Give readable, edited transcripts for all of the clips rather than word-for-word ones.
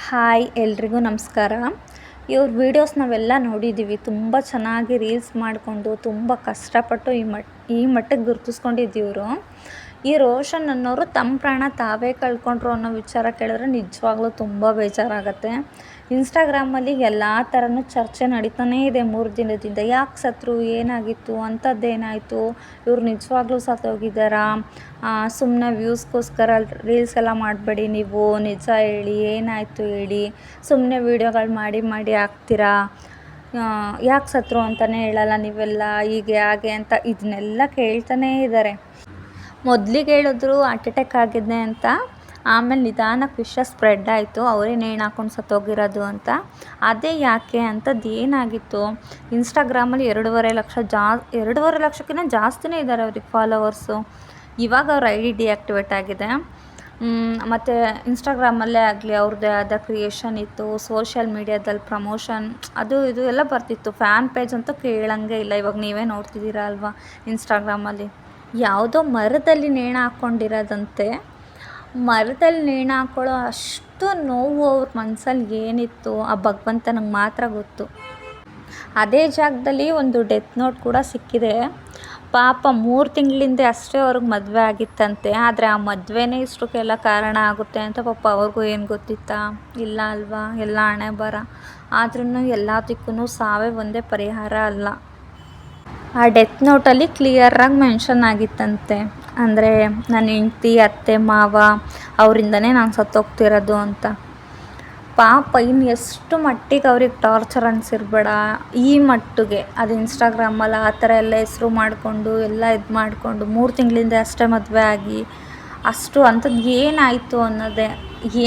Hi ಎಲ್ರಿಗೂ ನಮಸ್ಕಾರ. ಇವ್ರ ವೀಡಿಯೋಸ್ ನಾವೆಲ್ಲ ನೋಡಿದ್ದೀವಿ. ತುಂಬ ಚೆನ್ನಾಗಿ ರೀಲ್ಸ್ ಮಾಡಿಕೊಂಡು ತುಂಬ ಕಷ್ಟಪಟ್ಟು ಈ ಮಟ್ಟಕ್ಕೆ ಗುರುತಿಸ್ಕೊಂಡಿದ್ದೀವರು. ಈ ರೋಷನ್ ಅನ್ನೋರು ತಮ್ಮ ಪ್ರಾಣ ತಾವೇ ಕಳ್ಕೊಂಡ್ರು ಅನ್ನೋ ವಿಚಾರ ಕೇಳಿದ್ರೆ ನಿಜವಾಗ್ಲೂ ತುಂಬ ಬೇಜಾರಾಗುತ್ತೆ. ಇನ್ಸ್ಟಾಗ್ರಾಮಲ್ಲಿ ಎಲ್ಲ ಥರನೂ ಚರ್ಚೆ ನಡೀತಾನೇ ಇದೆ 3 ದಿನದಿಂದ. ಯಾಕೆ ಸತ್ರು, ಏನಾಗಿತ್ತು, ಅಂಥದ್ದೇನಾಯಿತು, ಇವ್ರು ನಿಜವಾಗ್ಲೂ ಸತ್ತೋಗಿದ್ದಾರಾ, ಸುಮ್ಮನೆ ವ್ಯೂಸ್ಗೋಸ್ಕರ ರೀಲ್ಸ್ ಎಲ್ಲ ಮಾಡಬೇಡಿ, ನೀವು ನಿಜ ಹೇಳಿ, ಏನಾಯಿತು ಹೇಳಿ, ಸುಮ್ಮನೆ ವೀಡಿಯೋಗಳು ಮಾಡಿ ಹಾಕ್ತೀರಾ, ಯಾಕೆ ಸತ್ರು ಅಂತಲೇ ಹೇಳಲ್ಲ ನೀವೆಲ್ಲ, ಹೀಗೆ ಹಾಗೆ ಅಂತ ಇದನ್ನೆಲ್ಲ ಕೇಳ್ತಾನೇ ಇದ್ದಾರೆ. ಮೊದಲಿಗೆ ಹೇಳಿದ್ರು ಹಾರ್ಟ್ ಅಟ್ಯಾಕ್ ಆಗಿದೆ ಅಂತ, ಆಮೇಲೆ ನಿಧಾನಕ್ಕೆ ವಿಷಯ ಸ್ಪ್ರೆಡ್ ಆಯಿತು, ಅವರೇ ನೇಣು ಹಾಕೊಂಡು ಸತ್ತೋಗಿರೋದು ಅಂತ. ಅದೇ ಯಾಕೆ ಅಂಥದ್ದು ಏನಾಗಿತ್ತು? ಇನ್ಸ್ಟಾಗ್ರಾಮಲ್ಲಿ 2.5 ಲಕ್ಷಕ್ಕಿಂತ ಜಾಸ್ತಿನೇ ಇದ್ದಾರೆ ಅವ್ರಿಗೆ ಫಾಲೋವರ್ಸು. ಇವಾಗ ಅವ್ರ ID ಡಿಆಕ್ಟಿವೇಟ್ ಆಗಿದೆ. ಮತ್ತು ಇನ್ಸ್ಟಾಗ್ರಾಮಲ್ಲೇ ಆಗಲಿ ಅವ್ರದ್ದೇ ಆದ ಕ್ರಿಯೇಷನ್ ಇತ್ತು, ಸೋಷಿಯಲ್ ಮೀಡಿಯಾದಲ್ಲಿ ಪ್ರಮೋಷನ್ ಅದು ಇದು ಎಲ್ಲ ಬರ್ತಿತ್ತು. ಫ್ಯಾನ್ ಪೇಜ್ ಅಂತೂ ಕೇಳಂಗೆ ಇಲ್ಲ. ಇವಾಗ ನೀವೇ ನೋಡ್ತಿದ್ದೀರಾ ಅಲ್ವಾ ಇನ್ಸ್ಟಾಗ್ರಾಮಲ್ಲಿ. ಯಾವುದೋ ಮರದಲ್ಲಿ ನೇಣು ಹಾಕ್ಕೊಂಡಿರೋದಂತೆ. ಮರದಲ್ಲಿ ನೇಣು ಹಾಕ್ಕೊಳ್ಳೋ ಅಷ್ಟು ನೋವು ಅವ್ರ ಮನಸ್ಸಲ್ಲಿ ಏನಿತ್ತು ಆ ಭಗವಂತನಿಗೆ ಮಾತ್ರ ಗೊತ್ತು. ಅದೇ ಜಾಗದಲ್ಲಿ ಒಂದು ಡೆತ್ ನೋಟ್ ಕೂಡ ಸಿಕ್ಕಿದೆ. ಪಾಪ 3 ತಿಂಗಳಿಂದ ಅಷ್ಟೇ ಅವ್ರಿಗೆ ಮದುವೆ ಆಗಿತ್ತಂತೆ. ಆದರೆ ಆ ಮದುವೆನೇ ಇಷ್ಟಕ್ಕೆಲ್ಲ ಕಾರಣ ಆಗುತ್ತೆ ಅಂತ ಪಾಪ ಅವ್ರಿಗೂ ಏನು ಗೊತ್ತಿತ್ತಾ? ಇಲ್ಲ ಅಲ್ವಾ, ಎಲ್ಲ ಹಣೆ ಬರ. ಆದ್ರೂ ಎಲ್ಲದಕ್ಕೂ ಸಾವೇ ಒಂದೇ ಪರಿಹಾರ ಅಲ್ಲ. ಆ ಡೆತ್ ನೋಟಲ್ಲಿ ಕ್ಲಿಯರಾಗಿ ಮೆನ್ಷನ್ ಆಗಿತ್ತಂತೆ, ಅಂದರೆ ನನ್ನ ಹೆಂಡ್ತಿ, ಅತ್ತೆ, ಮಾವ ಅವರಿಂದನೇ ನಾನು ಸತ್ತೋಗ್ತಿರೋದು ಅಂತ. ಪಾಪ ಇನ್ನು ಎಷ್ಟು ಮಟ್ಟಿಗೆ ಅವ್ರಿಗೆ ಟಾರ್ಚರ್ ಅನಿಸಿರ್ಬೇಡ ಈ ಮಟ್ಟಿಗೆ. ಅದು ಇನ್ಸ್ಟಾಗ್ರಾಮಲ್ಲಿ ಆ ಥರ ಎಲ್ಲ ಹೆಸ್ರು ಮಾಡಿಕೊಂಡು ಎಲ್ಲ ಇದು ಮಾಡಿಕೊಂಡು 3 ತಿಂಗಳಿಂದ ಅಷ್ಟೇ ಮದುವೆ ಆಗಿ ಅಷ್ಟು ಅಂಥದ್ದು ಏನಾಯಿತು ಅನ್ನೋದೇ.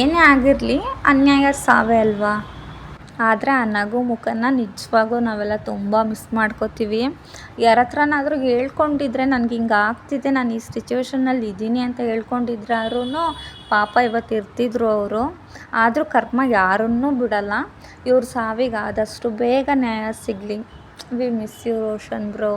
ಏನೇ ಆಗಿರಲಿ ಅನ್ಯಾಯ ಸಾವೇ ಅಲ್ವಾ. ಆದರೆ ಆ ನಗು ಮುಖನ ನಿಜವಾಗೂ ನಾವೆಲ್ಲ ತುಂಬ ಮಿಸ್ ಮಾಡ್ಕೋತೀವಿ. ಯಾರ ಹತ್ರನಾದರೂ ಹೇಳ್ಕೊಂಡಿದ್ರೆ ನನಗೆ ಹಿಂಗೆ ಆಗ್ತಿದೆ, ನಾನು ಈ ಸಿಚುವೇಷನ್ನಲ್ಲಿ ಇದ್ದೀನಿ ಅಂತ ಹೇಳ್ಕೊಂಡಿದ್ರಾದ್ರೂ ಪಾಪ ಇವತ್ತು ಇರ್ತಿದ್ರು ಅವರು. ಆದರೂ ಕರ್ಮ ಯಾರನ್ನೂ ಬಿಡಲ್ಲ. ಇವ್ರ ಸಾವಿಗೆ ಆದಷ್ಟು ಬೇಗ ನ್ಯಾಯ ಸಿಗಲಿ. We miss you Roshan bro.